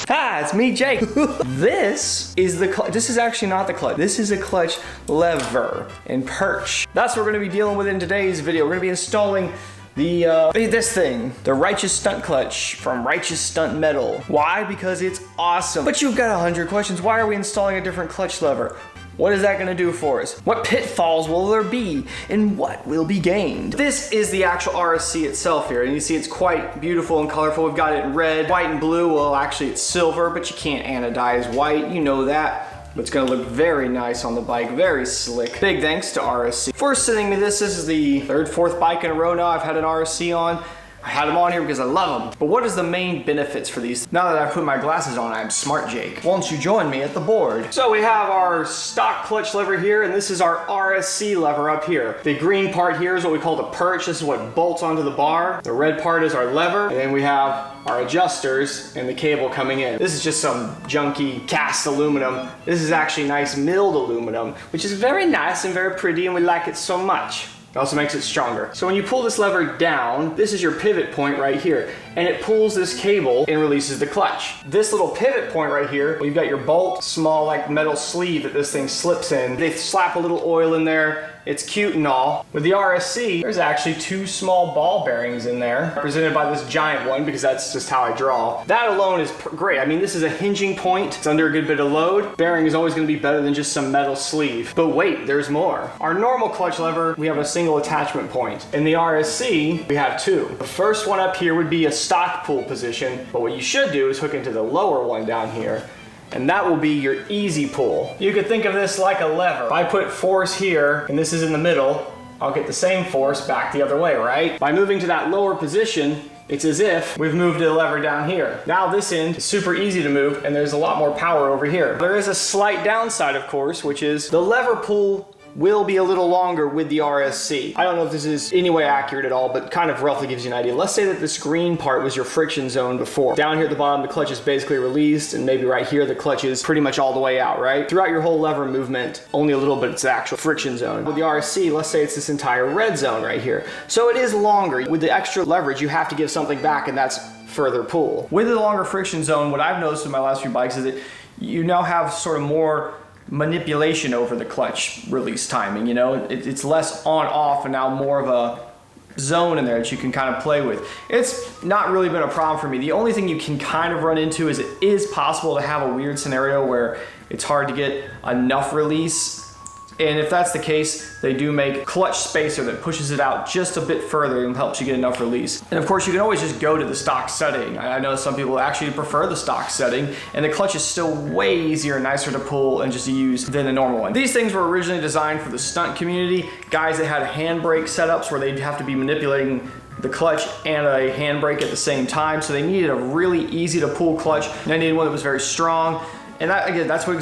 Hi, it's me, Jake. This is the clutch. This is actually not the clutch. This is a clutch lever and perch. That's what we're gonna be dealing with in today's video. We're gonna be installing this thing, the Righteous Stunt Clutch from Righteous Stunt Metal. Why? Because it's awesome. But you've got 100 questions. Why are we installing a different clutch lever? What is that gonna do for us? What pitfalls will there be? And what will be gained? This is the actual RSC itself here. And you see it's quite beautiful and colorful. We've got it in red, white, and blue. Well, actually it's silver, but you can't anodize white. You know that. But it's gonna look very nice on the bike, very slick. Big thanks to RSC for sending me this. This is the third, fourth bike in a row now I've had an RSC on. I had them on here because I love them. But what is the main benefits for these? Now that I've put my glasses on, I'm smart Jake. Won't you join me at the board? So we have our stock clutch lever here, and this is our RSC lever up here. The green part here is what we call the perch. This is what bolts onto the bar. The red part is our lever, and then we have our adjusters and the cable coming in. This is just some junky cast aluminum. This is actually nice milled aluminum, which is very nice and very pretty, and we like it so much. It also makes it stronger. So when you pull this lever down, this is your pivot point right here, and it pulls this cable and releases the clutch. This little pivot point right here, well, you've got your bolt, small like metal sleeve that this thing slips in. They slap a little oil in there. It's cute and all. With the RSC, there's actually two small ball bearings in there, represented by this giant one because that's just how I draw. That alone is great. I mean, this is a hinging point. It's under a good bit of load. Bearing is always gonna be better than just some metal sleeve. But wait, there's more. Our normal clutch lever, we have a single attachment point. In the RSC, we have two. The first one up here would be a stock pull position, but what you should do is hook into the lower one down here, and that will be your easy pull. You could think of this like a lever. If I put force here, and this is in the middle, I'll get the same force back the other way, right? By moving to that lower position, it's as if we've moved the lever down here. Now this end is super easy to move, and there's a lot more power over here. There is a slight downside, of course, which is the lever pull will be a little longer with the RSC. I don't know if this is any way accurate at all, but kind of roughly gives you an idea. Let's say that this green part was your friction zone before. Down here at the bottom, the clutch is basically released, and maybe right here, the clutch is pretty much all the way out, right? Throughout your whole lever movement, only a little bit it's the actual friction zone. With the RSC, let's say it's this entire red zone right here. So it is longer. With the extra leverage, you have to give something back, and that's further pull. With the longer friction zone, what I've noticed with my last few bikes is that you now have sort of more manipulation over the clutch release timing. You know, it's less on off and now more of a zone in there that you can kind of play with. It's not really been a problem for me. The only thing you can kind of run into is it is possible to have a weird scenario where it's hard to get enough release. And if that's the case, they do make clutch spacer that pushes it out just a bit further and helps you get enough release. And of course, you can always just go to the stock setting. I know some people actually prefer the stock setting, and the clutch is still way easier and nicer to pull and just to use than the normal one. These things were originally designed for the stunt community, guys that had handbrake setups where they'd have to be manipulating the clutch and a handbrake at the same time. So they needed a really easy to pull clutch, and they needed one that was very strong. And that, again, that's what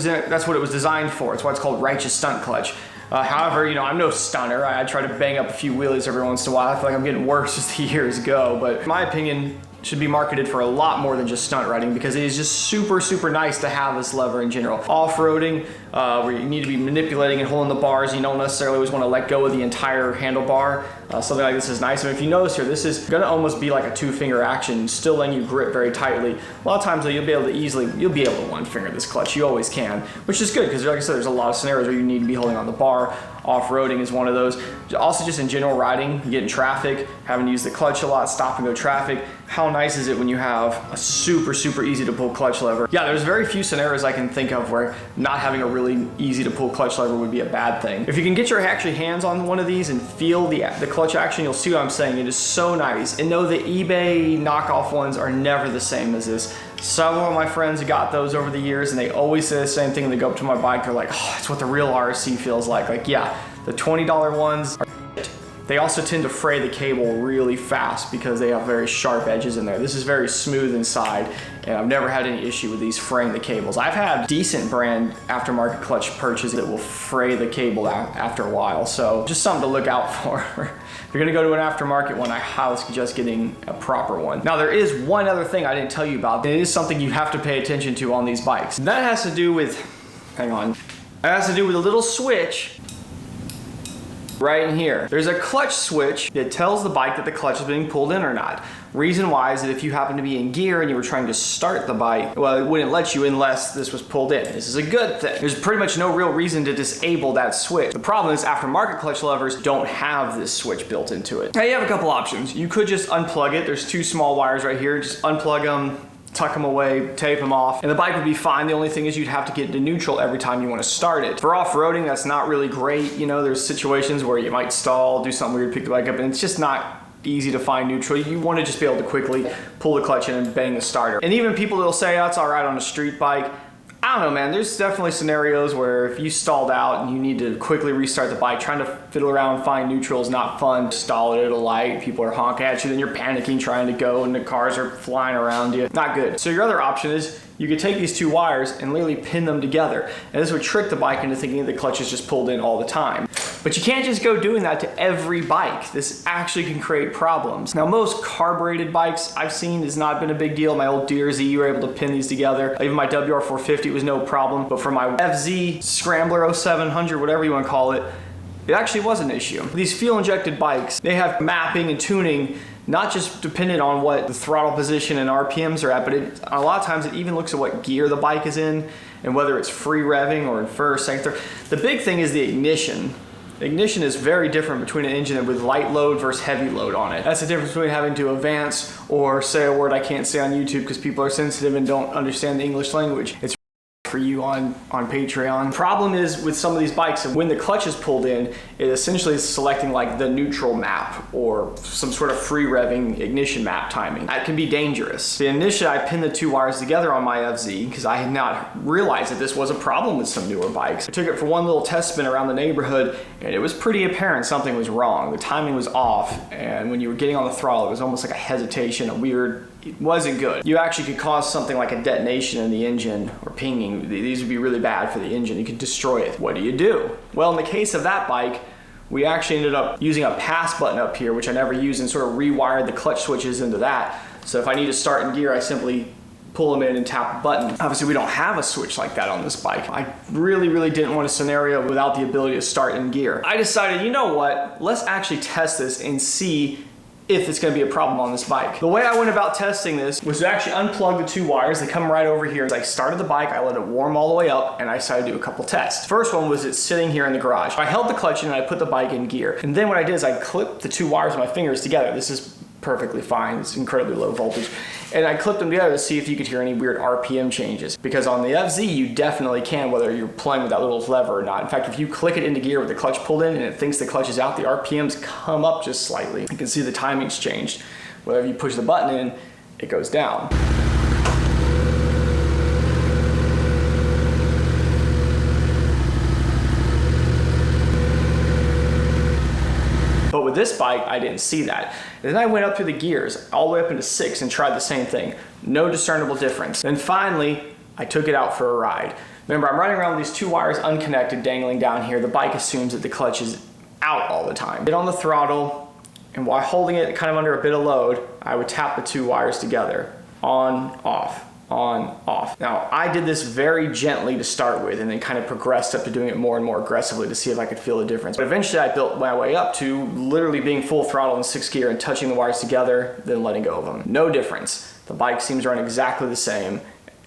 it was designed for. It's why it's called Righteous Stunt Clutch. However, you know, I'm no stunner. I try to bang up a few wheelies every once in a while. I feel like I'm getting worse as the years go. But in my opinion, should be marketed for a lot more than just stunt riding, because it is just super, super nice to have this lever in general. Off-roading, where you need to be manipulating and holding the bars, you don't necessarily always want to let go of the entire handlebar. Something like this is nice. And if you notice here, this is gonna almost be like a two-finger action, still letting you grip very tightly. A lot of times though, you'll be able to one-finger this clutch. You always can, which is good, because like I said, there's a lot of scenarios where you need to be holding on the bar. Off-roading is one of those. Also just in general riding, you get in traffic, having to use the clutch a lot, stop and go traffic. How nice is it when you have a super, super easy to pull clutch lever? Yeah, there's very few scenarios I can think of where not having a really easy to pull clutch lever would be a bad thing. If you can get your actually hands on one of these and feel the clutch action, you'll see what I'm saying. It is so nice. And no, the eBay knockoff ones are never the same as this. Some of my friends got those over the years, and they always say the same thing when they go up to my bike. They're like, oh, it's what the real RSC feels like. Like, yeah, the $20 ones are shit. They also tend to fray the cable really fast because they have very sharp edges in there. This is very smooth inside, and I've never had any issue with these fraying the cables. I've had decent brand aftermarket clutch perches that will fray the cable after a while, so just something to look out for. If you're gonna go to an aftermarket one, I highly suggest getting a proper one. Now, there is one other thing I didn't tell you about. It is something you have to pay attention to on these bikes. That has to do with, hang on. That has to do with a little switch right in here. There's a clutch switch that tells the bike that the clutch is being pulled in or not. Reason why is that if you happen to be in gear and you were trying to start the bike, well, it wouldn't let you unless this was pulled in. This is a good thing. There's pretty much no real reason to disable that switch. The problem is aftermarket clutch levers don't have this switch built into it. Now you have a couple options. You could just unplug it. There's two small wires right here. Just unplug them, tuck them away, tape them off, and the bike would be fine. The only thing is you'd have to get into neutral every time you want to start it. For off-roading, that's not really great. You know, there's situations where you might stall, do something weird, pick the bike up, and it's just not easy to find neutral. You want to just be able to quickly pull the clutch in and bang the starter. And even people that'll say, oh, it's all right on a street bike, I don't know, man. There's definitely scenarios where if you stalled out and you need to quickly restart the bike, trying to fiddle around and find neutral is not fun. Stall it at a light, people are honking at you, then you're panicking trying to go and the cars are flying around you. Not good. So your other option is you could take these two wires and literally pin them together. And this would trick the bike into thinking the clutch is just pulled in all the time. But you can't just go doing that to every bike. This actually can create problems. Now most carbureted bikes I've seen has not been a big deal. My old DRZ, you were able to pin these together. Even my WR450 was no problem. But for my FZ Scrambler 0700, whatever you want to call it, it actually was an issue. These fuel injected bikes, they have mapping and tuning not just dependent on what the throttle position and RPMs are at, but a lot of times it even looks at what gear the bike is in and whether it's free revving or in first, second, third. The big thing is the ignition. The ignition is very different between an engine with light load versus heavy load on it. That's the difference between having to advance or say a word I can't say on YouTube because people are sensitive and don't understand the English language. It's for you on Patreon. Problem is with some of these bikes, when the clutch is pulled in, it essentially is selecting like the neutral map or some sort of free revving ignition map timing. That can be dangerous. Initially, I pinned the two wires together on my FZ because I had not realized that this was a problem with some newer bikes. I took it for one little test spin around the neighborhood and it was pretty apparent something was wrong. The timing was off, and when you were getting on the throttle, it was almost like a hesitation, a weird, it wasn't good. You actually could cause something like a detonation in the engine or pinging. These would be really bad for the engine. You could destroy it. What do you do? Well, in the case of that bike, we actually ended up using a pass button up here, which I never used, and sort of rewired the clutch switches into that. So if I need to start in gear, I simply pull them in and tap a button. Obviously, we don't have a switch like that on this bike. I really didn't want a scenario without the ability to start in gear. I decided, you know what? Let's actually test this and see if it's going to be a problem on this bike. The way I went about testing this was to actually unplug the two wires. They come right over here. As I started the bike, I let it warm all the way up, and I decided to do a couple tests. First one was it's sitting here in the garage. I held the clutch in and I put the bike in gear. And then what I did is I clipped the two wires with my fingers together. This is perfectly fine. It's incredibly low voltage. And I clipped them together to see if you could hear any weird RPM changes. Because on the FZ, you definitely can, whether you're playing with that little lever or not. In fact, if you click it into gear with the clutch pulled in and it thinks the clutch is out, the RPMs come up just slightly. You can see the timing's changed. Whenever you push the button in, it goes down. But with this bike, I didn't see that. And then I went up through the gears, all the way up into 6, and tried the same thing. No discernible difference. Then finally, I took it out for a ride. Remember, I'm riding around with these two wires unconnected, dangling down here. The bike assumes that the clutch is out all the time. Get on the throttle, and while holding it kind of under a bit of load, I would tap the two wires together. On, off. On, off. Now, I did this very gently to start with and then kind of progressed up to doing it more and more aggressively to see if I could feel the difference. But eventually I built my way up to literally being full throttle in 6th gear and touching the wires together, then letting go of them. No difference. The bike seems to run exactly the same.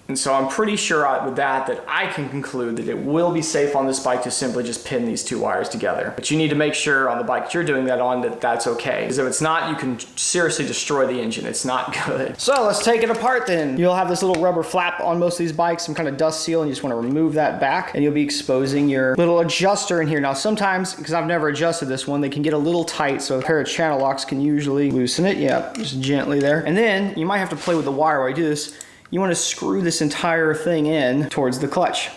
And so I'm pretty sure with that I can conclude that it will be safe on this bike to simply just pin these two wires together. But you need to make sure on the bike that you're doing that on that that's okay. Because if it's not, you can seriously destroy the engine. It's not good. So let's take it apart then. You'll have this little rubber flap on most of these bikes, some kind of dust seal, and you just want to remove that back, and you'll be exposing your little adjuster in here. Now sometimes, because I've never adjusted this one, they can get a little tight, so a pair of channel locks can usually loosen it. Yeah, just gently there. And then you might have to play with the wire while you do this. You want to screw this entire thing in towards the clutch.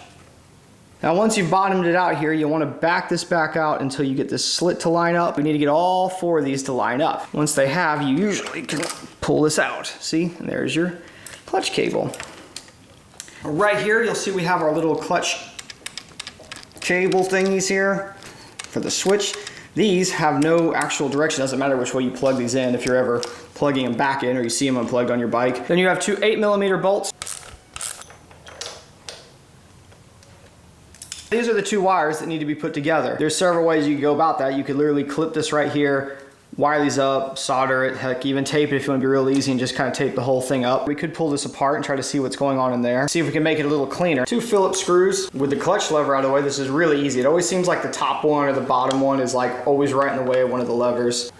Now once you've bottomed it out here, you'll want to back this back out until you get this slit to line up. We need to get all 4 of these to line up. Once they have, you usually can pull this out. See, and there's your clutch cable. Right here, you'll see we have our little clutch cable thingies here for the switch. These have no actual direction. Doesn't matter which way you plug these in if you're ever plugging them back in or you see them unplugged on your bike. Then you have 2 8mm bolts. These are the two wires that need to be put together. There's several ways you can go about that. You could literally clip this right here, wire these up, solder it, heck, even tape it if you want to be real easy and just kind of tape the whole thing up. We could pull this apart and try to see what's going on in there. See if we can make it a little cleaner. 2 Phillips screws with the clutch lever out of the way. This is really easy. It always seems like the top one or the bottom one is like always right in the way of one of the levers.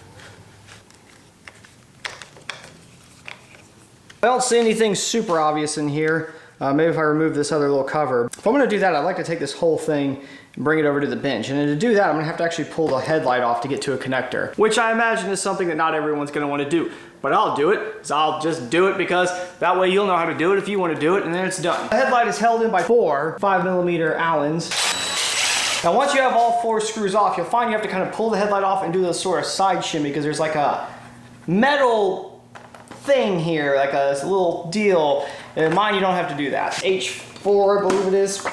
I don't see anything super obvious in here. Maybe if I remove this other little cover. If I'm gonna do that, I'd like to take this whole thing and bring it over to the bench. And then to do that, I'm gonna have to actually pull the headlight off to get to a connector, which I imagine is something that not everyone's gonna wanna do. But I'll do it, so I'll just do it because that way you'll know how to do it if you wanna do it, and then it's done. The headlight is held in by 4 5mm Allens. Now once you have all 4 screws off, you'll find you have to kind of pull the headlight off and do this sort of side shimmy because there's like a metal thing here, like a little deal. In mine, you don't have to do that. H4, I believe it is.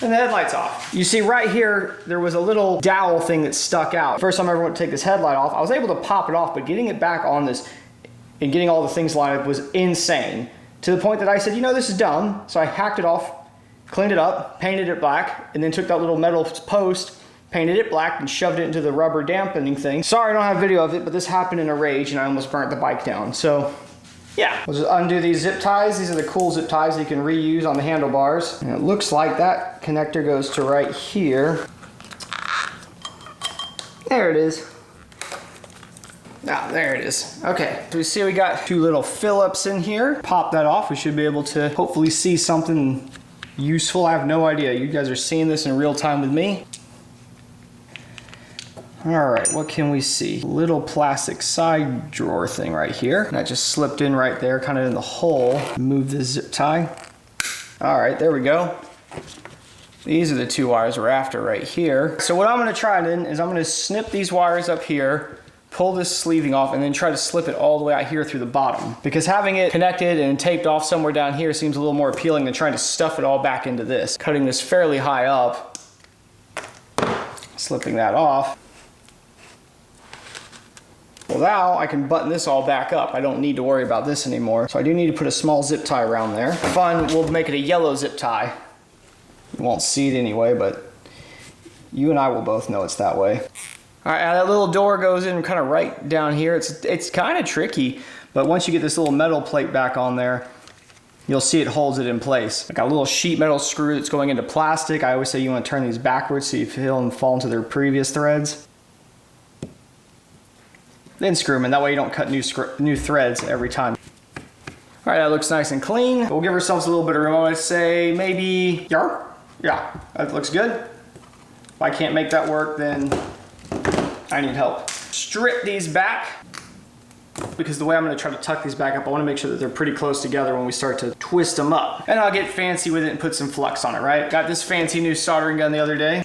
And the headlight's off. You see right here, there was a little dowel thing that stuck out. First time I ever went to take this headlight off, I was able to pop it off, but getting it back on this and getting all the things lined up was insane. To the point that I said, you know, this is dumb. So I hacked it off, cleaned it up, painted it black, and then took that little metal post, painted it black, and shoved it into the rubber dampening thing. Sorry I don't have video of it, but this happened in a rage and I almost burnt the bike down. So yeah, we'll just undo these zip ties. These are the cool zip ties that you can reuse on the handlebars. And it looks like that connector goes to right here. There it is. Ah, there it is. Okay, so we see we got 2 little Phillips in here. Pop that off. We should be able to hopefully see something useful. I have no idea. You guys are seeing this in real time with me. All right, what can we see? Little plastic side drawer thing right here. That just slipped in right there, kind of in the hole. Move the zip tie. All right, there we go. These are the 2 wires we're after right here. So what I'm gonna try then is I'm gonna snip these wires up here, pull this sleeving off, and then try to slip it all the way out here through the bottom. Because having it connected and taped off somewhere down here seems a little more appealing than trying to stuff it all back into this. Cutting this fairly high up, slipping that off. Well, now I can button this all back up. I don't need to worry about this anymore. So I do need to put a small zip tie around there. Fun, we'll make it a yellow zip tie. You won't see it anyway, but you and I will both know it's that way. All right, now that little door goes in kind of right down here. It's kind of tricky, but once you get this little metal plate back on there, you'll see it holds it in place. Like a little sheet metal screw that's going into plastic. I always say you want to turn these backwards so you feel them fall into their previous threads. Then screw them in, that way you don't cut new threads every time. All right, that looks nice and clean. We'll give ourselves a little bit of room. I'd say maybe, yeah, that looks good. If I can't make that work, then I need help. Strip these back, because the way I'm gonna try to tuck these back up, I wanna make sure that they're pretty close together when we start to twist them up. And I'll get fancy with it and put some flux on it, right? Got this fancy new soldering gun the other day.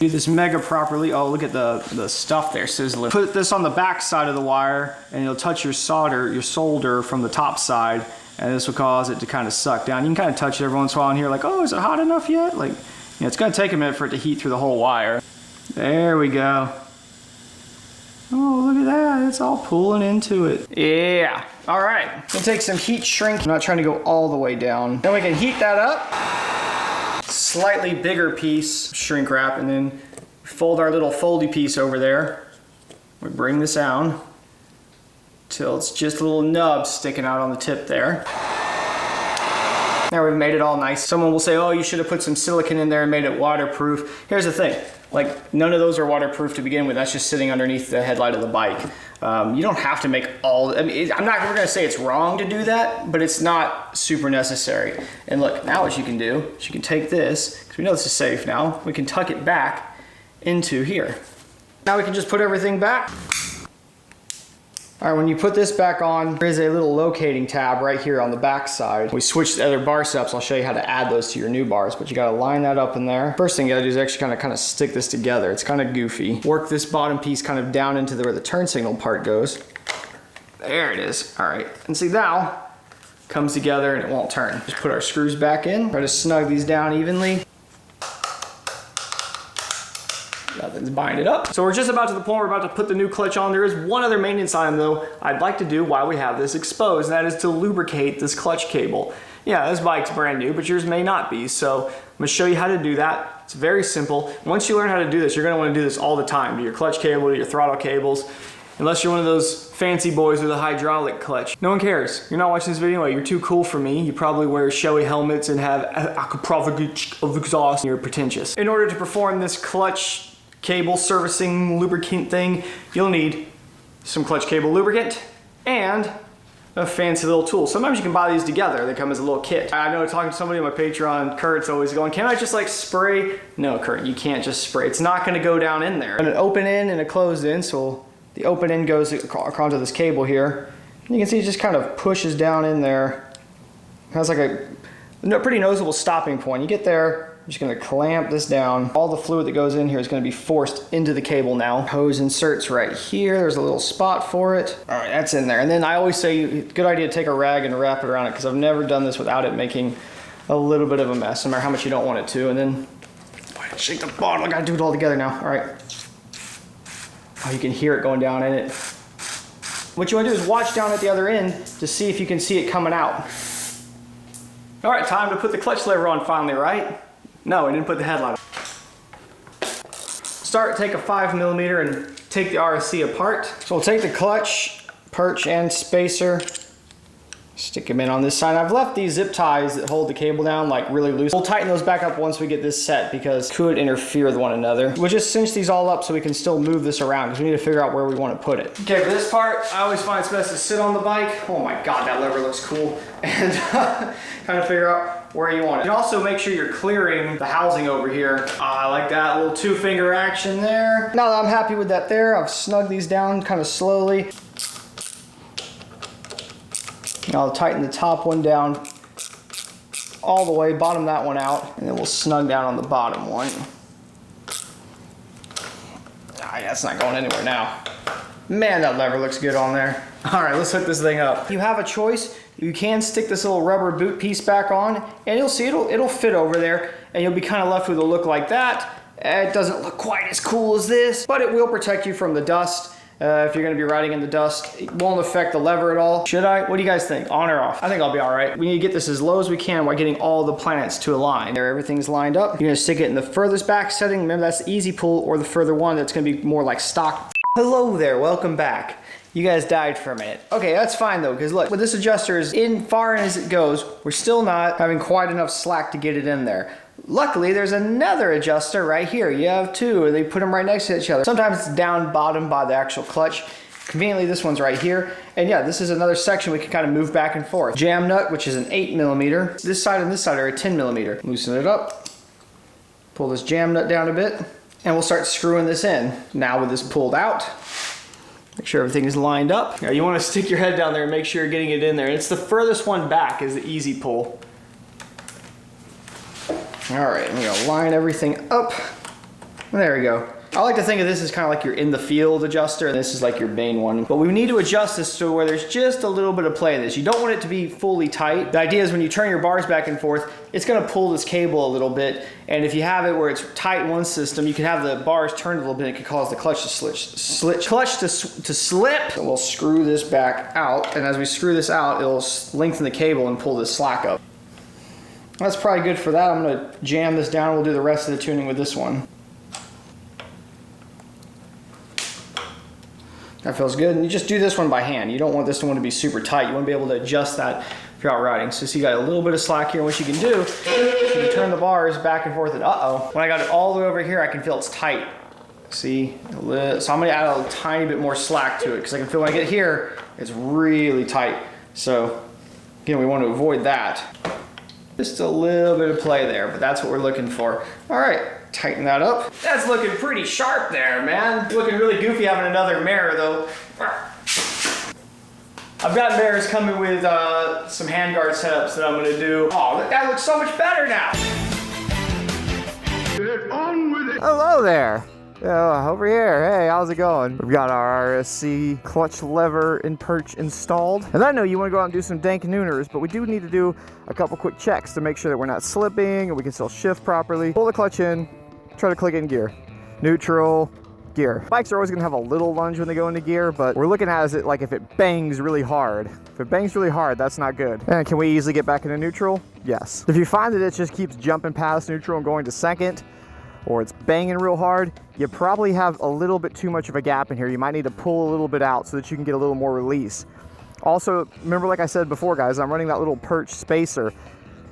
Do this mega properly. Oh, look at the stuff there sizzling. Put this on the back side of the wire and you'll touch your solder from the top side, and this will cause it to kind of suck down. You can kind of touch it every once in a while and hear like, oh, is it hot enough yet? Like, you know, it's gonna take a minute for it to heat through the whole wire. There we go. Oh, look at that, it's all pulling into it. Yeah, all right. We'll take some heat shrink. I'm not trying to go all the way down. Then we can heat that up. Slightly bigger piece, shrink wrap, and then fold our little foldy piece over there. We bring this down till it's just a little nub sticking out on the tip there. Now we've made it all nice. Someone will say, oh, you should have put some silicone in there and made it waterproof. Here's the thing, like none of those are waterproof to begin with. That's just sitting underneath the headlight of the bike. You don't have to make all, I mean, I'm not gonna say it's wrong to do that, but it's not super necessary. And look, now what you can do is you can take this, because we know this is safe now, we can tuck it back into here. Now we can just put everything back. All right, when you put this back on, there is a little locating tab right here on the back side. We switched the other bar steps. I'll show you how to add those to your new bars, but you gotta line that up in there. First thing you gotta do is actually kind of stick this together. It's kind of goofy. Work this bottom piece kind of down into where the turn signal part goes. There it is. All right, and see now, comes together and it won't turn. Just put our screws back in. Try to snug these down evenly. Nothing's bind it up. So we're just about to the point where we're about to put the new clutch on. There is one other maintenance item though I'd like to do while we have this exposed, and that is to lubricate this clutch cable. Yeah, this bike's brand new, but yours may not be. So I'm gonna show you how to do that. It's very simple. Once you learn how to do this, you're gonna wanna do this all the time, to your clutch cable, to your throttle cables, unless you're one of those fancy boys with a hydraulic clutch. No one cares. You're not watching this video, you're too cool for me. You probably wear showy helmets and have a profligate of exhaust. You're pretentious. In order to perform this clutch cable servicing lubricant thing, you'll need some clutch cable lubricant and a fancy little tool. Sometimes you can buy these together. They come as a little kit. I know talking to somebody on my Patreon, Kurt's always going, can I just like spray? No, Kurt, you can't just spray. It's not gonna go down in there. And an open end and a closed end, so the open end goes onto this cable here. And you can see it just kind of pushes down in there. It has like a pretty noticeable stopping point. You get there, I'm just gonna clamp this down. All the fluid that goes in here is gonna be forced into the cable now. Hose inserts right here. There's a little spot for it. All right, that's in there. And then I always say, good idea to take a rag and wrap it around it, because I've never done this without it making a little bit of a mess, no matter how much you don't want it to. And then, shake the bottle, I gotta do it all together now. All right. Oh, you can hear it going down in it. What you wanna do is watch down at the other end to see if you can see it coming out. All right, time to put the clutch lever on finally, right? No, I didn't put the headlight on. Take a 5mm and take the RSC apart. So we'll take the clutch, perch, and spacer, stick them in on this side. I've left these zip ties that hold the cable down like really loose. We'll tighten those back up once we get this set because it could interfere with one another. We'll just cinch these all up so we can still move this around because we need to figure out where we want to put it. Okay, for this part, I always find it's best to sit on the bike. Oh my God, that lever looks cool. And kind of figure out where you want it. And also make sure you're clearing the housing over here. I like that little 2-finger action there. Now that I'm happy with that there, I've snugged these down kind of slowly. Now I'll tighten the top one down all the way, bottom that one out, and then we'll snug down on the bottom one. Ah, that's not going anywhere now. Man, that lever looks good on there. All right, let's hook this thing up. You have a choice. You can stick this little rubber boot piece back on, and you'll see it'll fit over there, and you'll be kind of left with a look like that. It doesn't look quite as cool as this, but it will protect you from the dust. If you're going to be riding in the dust, it won't affect the lever at all. Should I? What do you guys think? On or off? I think I'll be all right. We need to get this as low as we can while getting all the planets to align. There, everything's lined up. You're going to stick it in the furthest back setting. Remember, that's the easy pull, or the further one that's going to be more like stock. Hello there, welcome back. You guys died for a minute. Okay, that's fine though, because look, with this adjuster is in far as it goes, we're still not having quite enough slack to get it in there. Luckily, there's another adjuster right here. You have two, they put them right next to each other. Sometimes it's down bottom by the actual clutch. Conveniently, this one's right here. And yeah, this is another section we can kind of move back and forth. Jam nut, which is an 8mm. This side and this side are a 10mm. Loosen it up. Pull this jam nut down a bit. And we'll start screwing this in. Now with this pulled out, make sure everything is lined up. Now you want to stick your head down there and make sure you're getting it in there. And it's the furthest one back is the easy pull. All right, I'm gonna line everything up. There we go. I like to think of this as kind of like your in the field adjuster, and this is like your main one. But we need to adjust this to where there's just a little bit of play in this. You don't want it to be fully tight. The idea is when you turn your bars back and forth, it's gonna pull this cable a little bit. And if you have it where it's tight in one system, you can have the bars turned a little bit. It could cause the clutch to slip. So we'll screw this back out. And as we screw this out, it'll lengthen the cable and pull this slack up. That's probably good for that. I'm gonna jam this down. We'll do the rest of the tuning with this one. That feels good. And you just do this one by hand. You don't want this one to be super tight. You want to be able to adjust that if you're out riding. So see, you got a little bit of slack here. What you can do is you can turn the bars back and forth, and uh-oh. When I got it all the way over here, I can feel it's tight. See? So I'm gonna add a tiny bit more slack to it because I can feel when I get here, it's really tight. So again, we want to avoid that. Just a little bit of play there, but that's what we're looking for. All right, tighten that up. That's looking pretty sharp there, man. It's looking really goofy having another mirror though. I've got mirrors coming with some handguard setups that I'm gonna do. Oh, that looks so much better now. Get on with it. Hello there. Over here, hey, how's it going? We've got our RSC clutch lever and perch installed. And I know you want to go out and do some dank nooners, but we do need to do a couple quick checks to make sure that we're not slipping and we can still shift properly. Pull the clutch in, try to click it in gear. Neutral, gear. Bikes are always gonna have a little lunge when they go into gear, but we're looking at it like if it bangs really hard. If it bangs really hard, that's not good. And can we easily get back into neutral? Yes. If you find that it just keeps jumping past neutral and going to second, or it's banging real hard, you probably have a little bit too much of a gap in here. You might need to pull a little bit out so that you can get a little more release. Also, remember, like I said before, guys, I'm running that little perch spacer,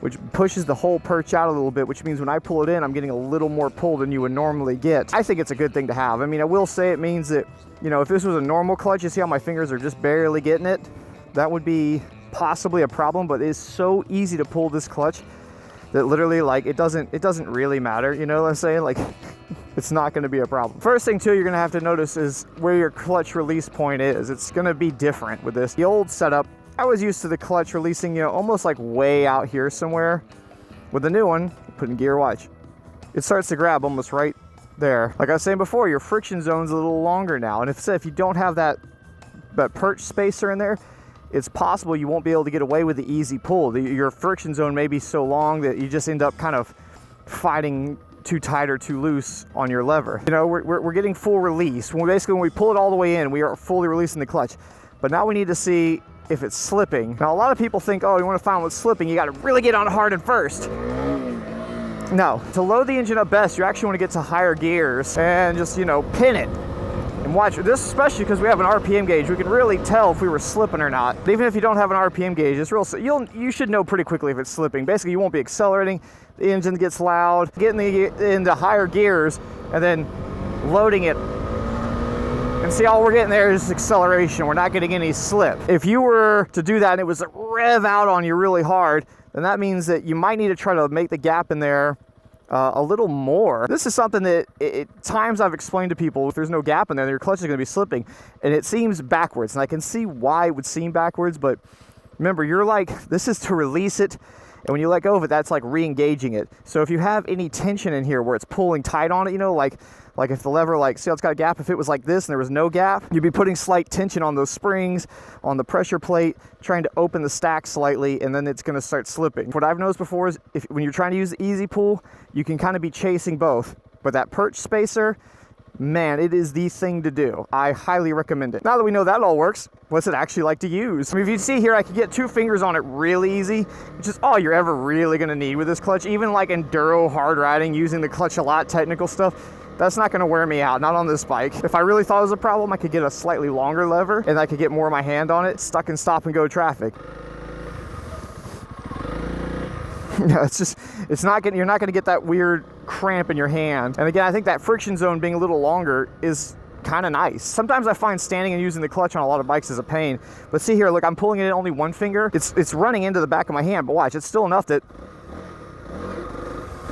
which pushes the whole perch out a little bit, which means when I pull it in, I'm getting a little more pull than you would normally get. I think it's a good thing to have. I mean, I will say it means that, you know, if this was a normal clutch, you see how my fingers are just barely getting it? That would be possibly a problem, but it's so easy to pull this clutch that literally, like, it doesn't really matter, you know what I'm saying? Like, it's not gonna be a problem. First thing too, you're gonna have to notice is where your clutch release point is. It's gonna be different with this. The old setup, I was used to the clutch releasing, you know, almost like way out here somewhere. With the new one, put in gear, watch. It starts to grab almost right there. Like I was saying before, your friction zone's a little longer now. And if you don't have that perch spacer in there, it's possible you won't be able to get away with the easy pull. Your friction zone may be so long that you just end up kind of fighting too tight or too loose on your lever. You know, we're getting full release. When we pull it all the way in, we are fully releasing the clutch. But now we need to see if it's slipping. Now, a lot of people think, oh, you want to find what's slipping, you got to really get on hard and first. No, to load the engine up best, you actually want to get to higher gears and just, you know, pin it. And watch this, especially because we have an RPM gauge, we can really tell if we were slipping or not. But even if you don't have an RPM gauge, it's real. You should know pretty quickly if it's slipping. Basically, you won't be accelerating. The engine gets loud, getting into higher gears, and then loading it. And see, all we're getting there is acceleration. We're not getting any slip. If you were to do that and it was to rev out on you really hard, then that means that you might need to try to make the gap in there a little more. This is something that at times I've explained to people, if there's no gap in there, your clutch is going to be slipping, and it seems backwards. And I can see why it would seem backwards, but remember, you're like, this is to release it, and when you let go of it, that's like re-engaging it. So if you have any tension in here where it's pulling tight on it, you know, like if the lever, like, see how it's got a gap? If it was like this and there was no gap, you'd be putting slight tension on those springs, on the pressure plate, trying to open the stack slightly, and then it's gonna start slipping. What I've noticed before is when you're trying to use the easy pull, you can kind of be chasing both. But that perch spacer, man, it is the thing to do. I highly recommend it. Now that we know that all works, what's it actually like to use? I mean, if you see here, I could get 2 fingers on it really easy, which is all you're ever really gonna need with this clutch. Even like enduro hard riding, using the clutch a lot, technical stuff, that's not gonna wear me out, not on this bike. If I really thought it was a problem, I could get a slightly longer lever and I could get more of my hand on it, stuck in stop and go traffic. No, you're not gonna get that weird cramp in your hand. And again, I think that friction zone being a little longer is kind of nice. Sometimes I find standing and using the clutch on a lot of bikes is a pain. But see here, look, I'm pulling it in only 1 finger. It's running into the back of my hand, but watch, it's still enough that,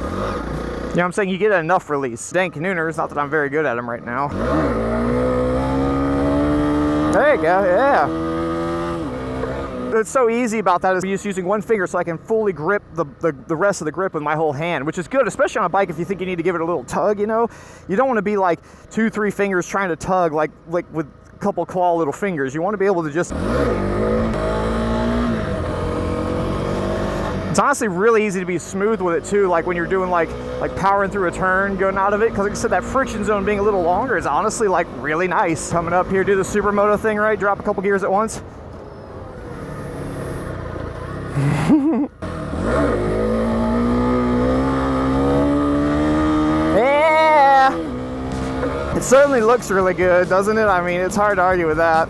you know what I'm saying, you get enough release. Dang canooners, not that I'm very good at them right now. There you go, yeah. It's so easy about that is just using 1 finger so I can fully grip the rest of the grip with my whole hand, which is good, especially on a bike if you think you need to give it a little tug, you know? You don't want to be like 2-3 fingers trying to tug like with a couple claw little fingers. You want to be able to just... It's honestly really easy to be smooth with it too, like when you're doing like powering through a turn, going out of it, because like I said, that friction zone being a little longer is honestly like really nice. Coming up here, do the supermoto thing, right? Drop a couple gears at once. Yeah! It certainly looks really good, doesn't it? I mean, it's hard to argue with that.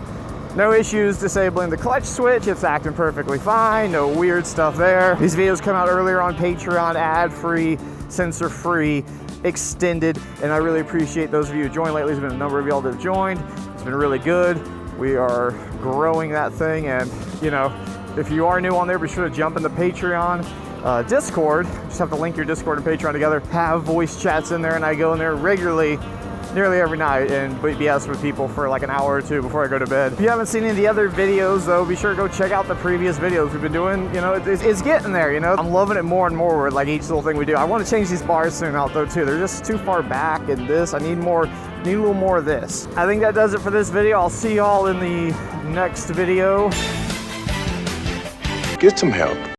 No issues disabling the clutch switch. It's acting perfectly fine. No weird stuff there. These videos come out earlier on Patreon, ad-free, censor-free, extended, and I really appreciate those of you who joined lately. There's been a number of y'all that have joined. It's been really good. We are growing that thing, and you know, if you are new on there, be sure to jump in the Patreon Discord. Just have to link your Discord and Patreon together. Have voice chats in there, and I go in there regularly, nearly every night, and BS with people for like an hour or 2 before I go to bed. If you haven't seen any of the other videos though, be sure to go check out the previous videos we've been doing. You know, it's getting there, you know. I'm loving it more and more with like each little thing we do. I want to change these bars soon out though too. They're just too far back in this. I need a little more of this. I think that does it for this video. I'll see y'all in the next video. Get some help.